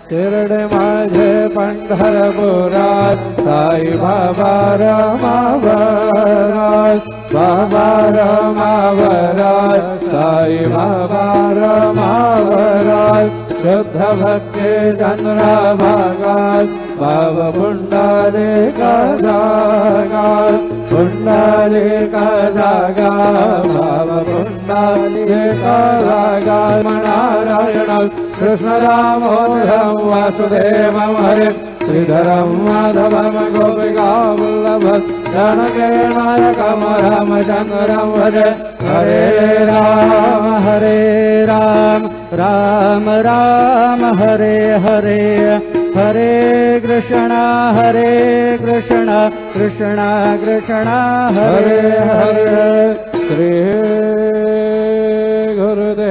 शिरडे माझे पंढरपुरात साई बाबा रमावरात बाबा रमावरात साई बाबा रमावरात शुद्ध भक्ती चंद्रभागात बाबा पुंडलिका जागात पुंडलिका जागा बाबा पुंडलिका जागा नारायण कृष्ण दामोदरं वासुदेवं हरे श्रीधरं माधवं गोपिका वल्लभं जनगणनायकं रामचन्द्रं भजे हरे राम राम राम हरे हरे हरे कृष्ण कृष्ण कृष्ण हरे हरे श्री गुरुदेव